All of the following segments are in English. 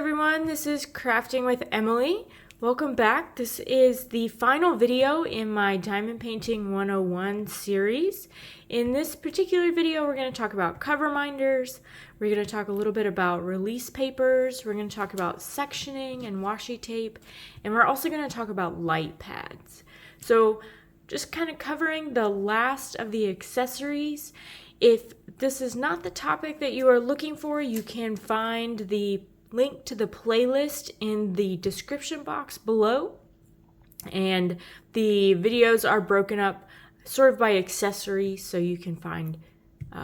everyone, this is Crafting with Emily. Welcome back. This is the final video in my Diamond Painting 101 series. In this particular video, we're going to talk about Coverminders. We're going to talk a little bit about release papers. We're going to talk about sectioning and washi tape. And we're also going to talk about light pads. So just kind of covering the last of the accessories. If this is not the topic that you are looking for, you can find the link to the playlist in the description box below. And the videos are broken up sort of by accessory, so you can find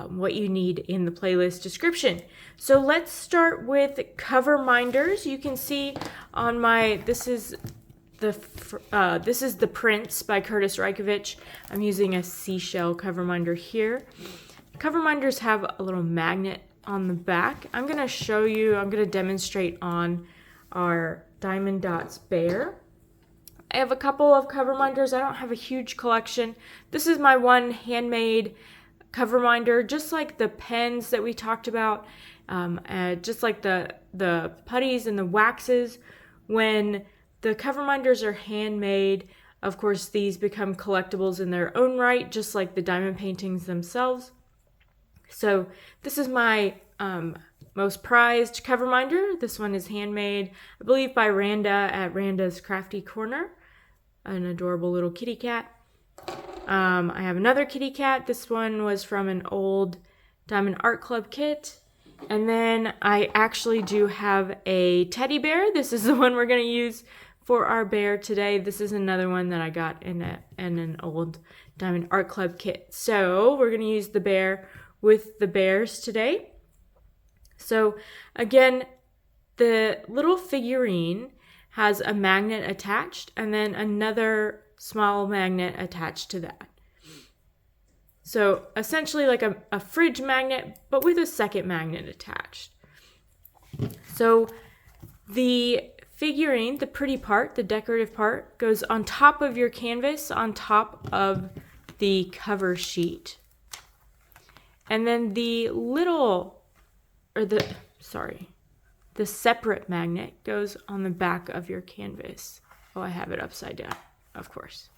what you need in the playlist description. So let's start with Coverminders. You can see on my, this is the Prince by Curtis Reikovich. I'm using a seashell coverminder here. Coverminders have a little magnet on the back. I'm going to demonstrate on our Diamond Dots bear. I have a couple of coverminders. I don't have a huge collection. This is my one handmade coverminder, just like the pens that we talked about, just like the putties and the waxes. When the coverminders are handmade, of course, these become collectibles in their own right, just like the diamond paintings themselves. So this is my most prized coverminder. This one is handmade, I believe, by Randa at Randa's Crafty Corner, an adorable little kitty cat. I have another kitty cat. This one was from an old Diamond Art Club kit. And then I actually do have a teddy bear. This is the one we're going to use for our bear today. This is another one that I got in an old Diamond Art Club kit. So we're going to use the bear with the bears today. So again, the little figurine has a magnet attached and then another small magnet attached to that. So essentially like a fridge magnet, but with a second magnet attached. So the figurine, the pretty part, the decorative part, goes on top of your canvas, on top of the cover sheet. And then the separate magnet goes on the back of your canvas. Oh, I have it upside down, of course.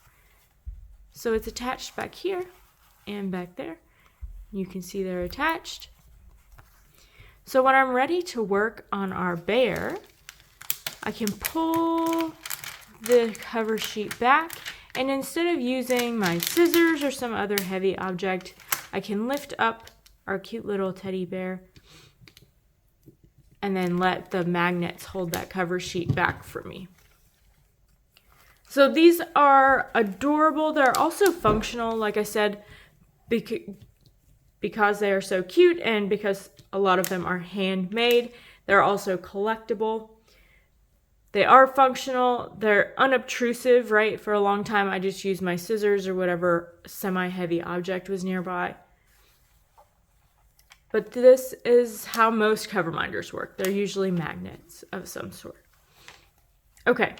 So it's attached back here and back there. You can see they're attached. So when I'm ready to work on our bear, I can pull the cover sheet back, and instead of using my scissors or some other heavy object, I can lift up our cute little teddy bear and then let the magnets hold that cover sheet back for me. So these are adorable. They're also functional, like I said, because they are so cute and because a lot of them are handmade. They're also collectible. They are functional. They're unobtrusive, right? For a long time, I just used my scissors or whatever semi-heavy object was nearby. But this is how most coverminders work. They're usually magnets of some sort. Okay.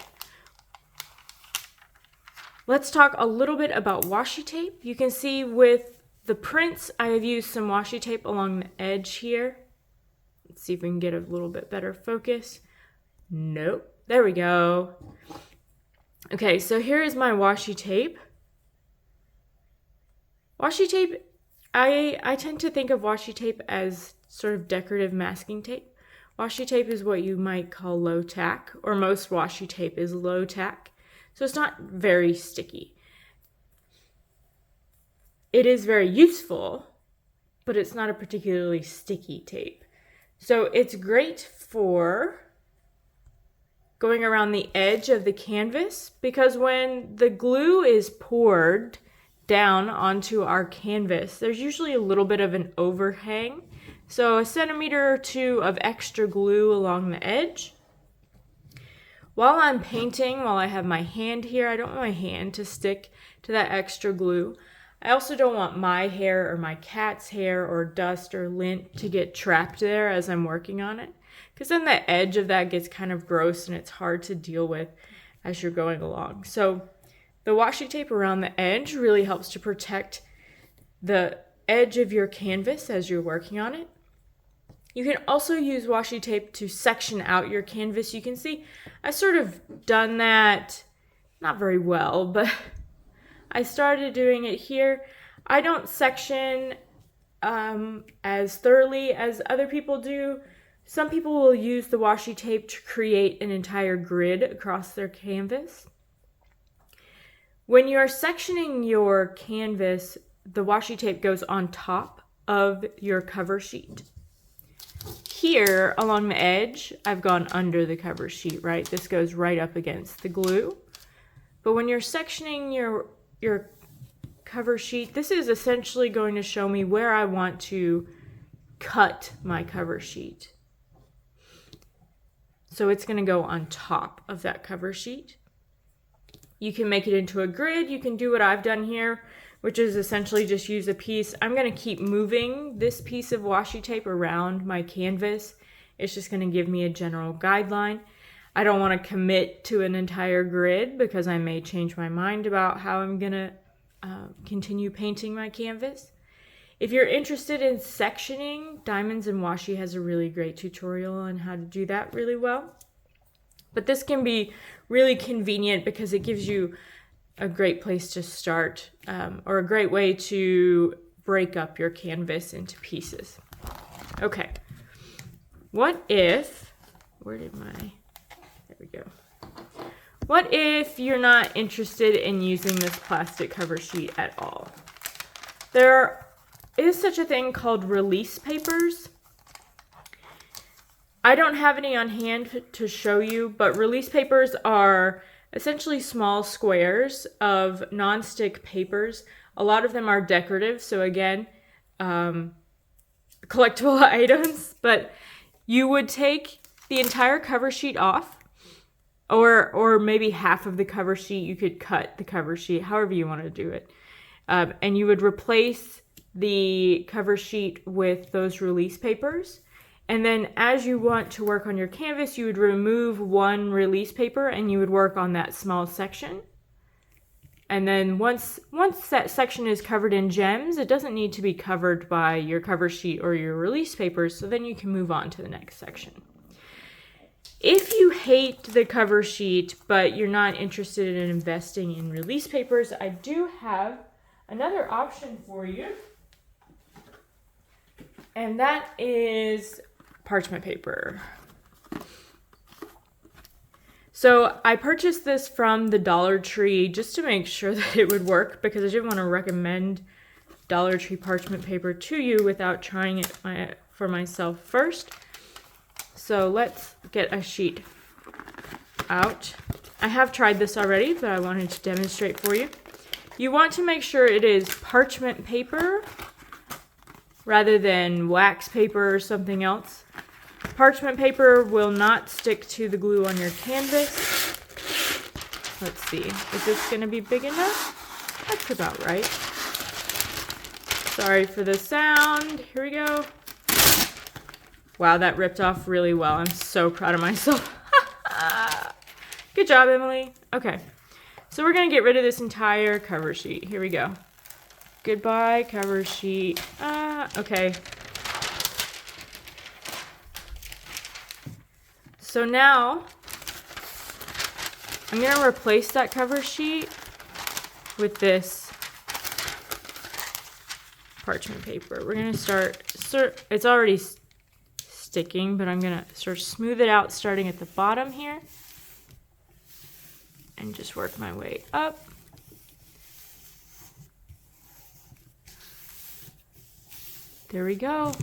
Let's talk a little bit about washi tape. You can see with the Prince, I have used some washi tape along the edge here. Let's see if we can get a little bit better focus. Nope. There we go. Okay, so here is my washi tape. Washi tape, I tend to think of washi tape as sort of decorative masking tape. Washi tape is what you might call low tack, or most washi tape is low tack. So it's not very sticky. It is very useful, but it's not a particularly sticky tape. So it's great for going around the edge of the canvas, because when the glue is poured down onto our canvas, there's usually a little bit of an overhang. So a centimeter or two of extra glue along the edge. While I'm painting, while I have my hand here, I don't want my hand to stick to that extra glue. I also don't want my hair or my cat's hair or dust or lint to get trapped there as I'm working on it, because then the edge of that gets kind of gross and it's hard to deal with as you're going along. So the washi tape around the edge really helps to protect the edge of your canvas as you're working on it. You can also use washi tape to section out your canvas. You can see I sort of done that, not very well, but I started doing it here. I don't section as thoroughly as other people do. Some people will use the washi tape to create an entire grid across their canvas. When you're sectioning your canvas, the washi tape goes on top of your cover sheet. Here along the edge, I've gone under the cover sheet, right? This goes right up against the glue. But when you're sectioning your cover sheet, this is essentially going to show me where I want to cut my cover sheet. So it's going to go on top of that cover sheet. You can make it into a grid. You can do what I've done here, which is essentially just use a piece. I'm going to keep moving this piece of washi tape around my canvas. It's just going to give me a general guideline. I don't want to commit to an entire grid because I may change my mind about how I'm going to continue painting my canvas. If you're interested in sectioning, Diamonds and Washi has a really great tutorial on how to do that really well. But this can be really convenient because it gives you a great place to start, or a great way to break up your canvas into pieces. Okay, what if, there we go. What if you're not interested in using this plastic cover sheet at all? There is such a thing called release papers. I don't have any on hand to show you, but release papers are essentially small squares of non-stick papers. A lot of them are decorative, so again, collectible items, but you would take the entire cover sheet off, or maybe half of the cover sheet. You could cut the cover sheet, however you want to do it. And you would replace the cover sheet with those release papers. And then as you want to work on your canvas, you would remove one release paper and you would work on that small section. And then once that section is covered in gems, it doesn't need to be covered by your cover sheet or your release papers, so then you can move on to the next section. If you hate the cover sheet, but you're not interested in investing in release papers, I do have another option for you. And that is parchment paper. So I purchased this from the Dollar Tree just to make sure that it would work, because I didn't want to recommend Dollar Tree parchment paper to you without trying it for myself first. So let's get a sheet out. I have tried this already, but I wanted to demonstrate for you. You want to make sure it is parchment paper rather than wax paper or something else. Parchment paper will not stick to the glue on your canvas. Let's see, is this going to be big enough? That's about right. Sorry for the sound. Here we go. Wow, that ripped off really well. I'm so proud of myself. Good job, Emily. Okay, so we're going to get rid of this entire cover sheet. Here we go. Goodbye, cover sheet. Okay. So now, I'm going to replace that cover sheet with this parchment paper. We're going to start, it's already sticking, but I'm going to sort of smooth it out starting at the bottom here. And just work my way up. There we go.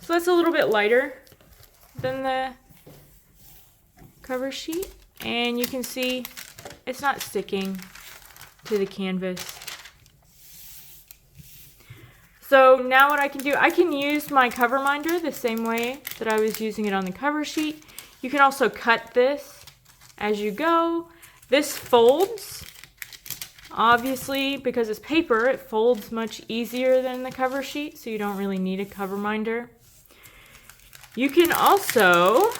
So that's a little bit lighter than the cover sheet. And you can see it's not sticking to the canvas. So now what I can do, I can use my Coverminder the same way that I was using it on the cover sheet. You can also cut this as you go. This folds. Obviously, because it's paper, it folds much easier than the cover sheet, so you don't really need a Coverminder. You can also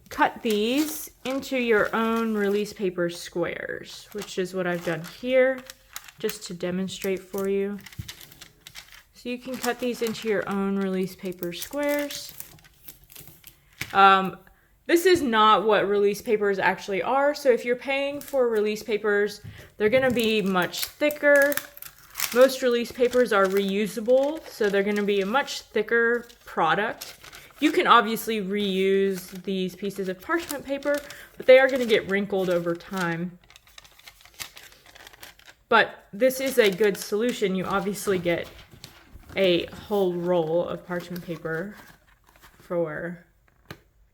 cut these into your own release paper squares, which is what I've done here, just to demonstrate for you. So you can cut these into your own release paper squares. This is not what release papers actually are. So if you're paying for release papers, they're going to be much thicker. Most release papers are reusable, so they're going to be a much thicker product. You can obviously reuse these pieces of parchment paper, but they are going to get wrinkled over time. But this is a good solution. You obviously get a whole roll of parchment paper for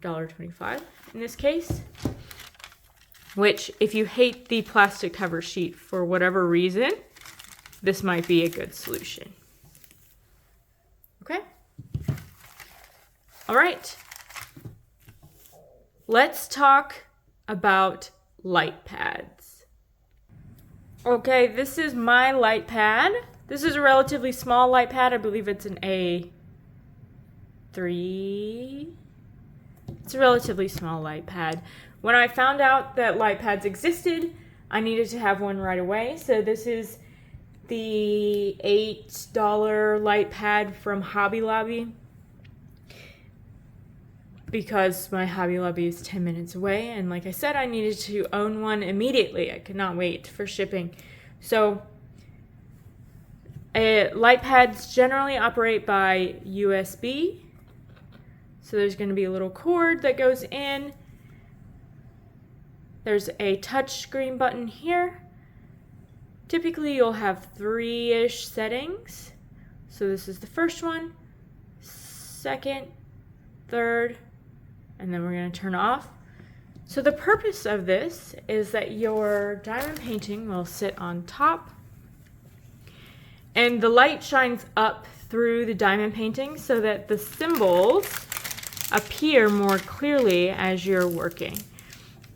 $1.25 in this case, which if you hate the plastic cover sheet for whatever reason, this might be a good solution. Okay? All right. Let's talk about light pads. Okay, this is my light pad. This is a relatively small light pad. I believe it's an A3. It's a relatively small light pad. When I found out that light pads existed, I needed to have one right away. So this is the $8 light pad from Hobby Lobby, because my Hobby Lobby is 10 minutes away, and like I said, I needed to own one immediately. I could not wait for shipping. So light pads generally operate by USB. So there's going to be a little cord that goes in. There's a touch screen button here. Typically you'll have 3-ish settings. So this is the first one, second, third, and then we're going to turn off. So the purpose of this is that your diamond painting will sit on top, and the light shines up through the diamond painting so that the symbols appear more clearly as you're working.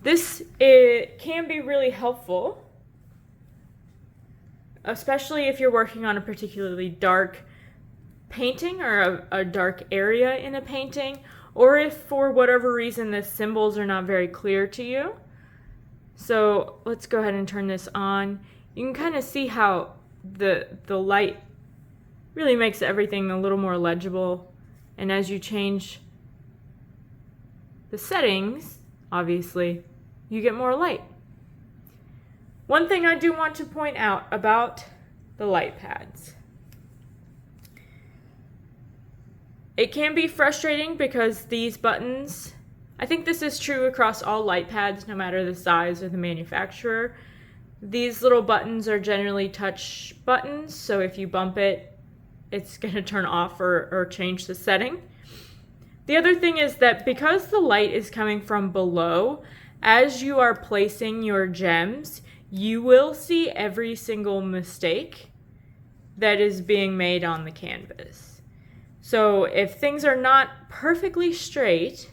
It can be really helpful, especially if you're working on a particularly dark painting or a dark area in a painting, or if for whatever reason the symbols are not very clear to you. So let's go ahead and turn this on. You can kind of see how the light really makes everything a little more legible, and as you change the settings, obviously, you get more light. One thing I do want to point out about the light pads. It can be frustrating because these buttons, I think this is true across all light pads, no matter the size or the manufacturer. These little buttons are generally touch buttons, so if you bump it, it's going to turn off or change the setting. The other thing is that because the light is coming from below, as you are placing your gems, you will see every single mistake that is being made on the canvas. So if things are not perfectly straight,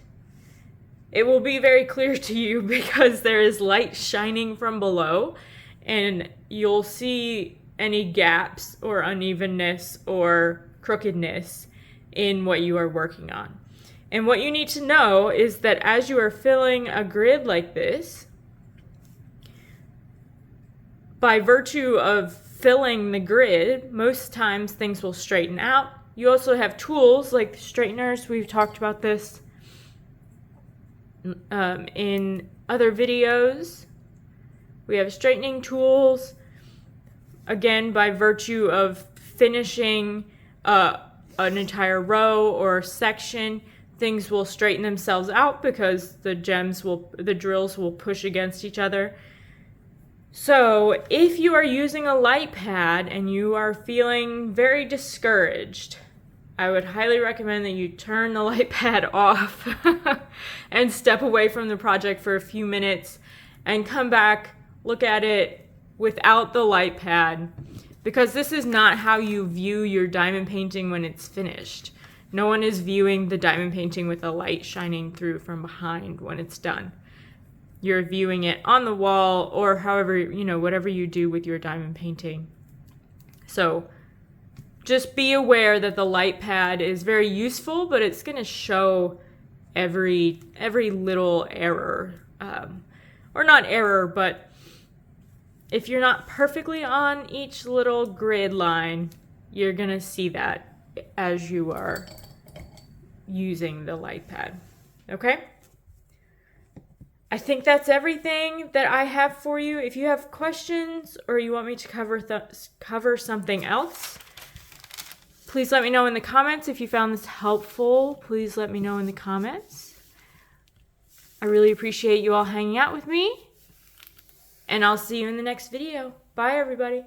it will be very clear to you because there is light shining from below, and you'll see any gaps or unevenness or crookedness in what you are working on. And what you need to know is that as you are filling a grid like this, by virtue of filling the grid, most times things will straighten out. You also have tools like straighteners. We've talked about this in other videos. We have straightening tools. Again, by virtue of finishing an entire row or section, things will straighten themselves out because the drills will push against each other. So if you are using a light pad and you are feeling very discouraged, I would highly recommend that you turn the light pad off and step away from the project for a few minutes and come back, look at it without the light pad, because this is not how you view your diamond painting when it's finished. No one is viewing the diamond painting with a light shining through from behind when it's done. You're viewing it on the wall or however, whatever you do with your diamond painting. So just be aware that the light pad is very useful, but it's going to show every little error. Or not error, but if you're not perfectly on each little grid line, you're going to see that as you are using the light pad. Okay? I think that's everything that I have for you. If you have questions or you want me to cover something else, please let me know in the comments. If you found this helpful, please let me know in the comments. I really appreciate you all hanging out with me, and I'll see you in the next video. Bye, everybody.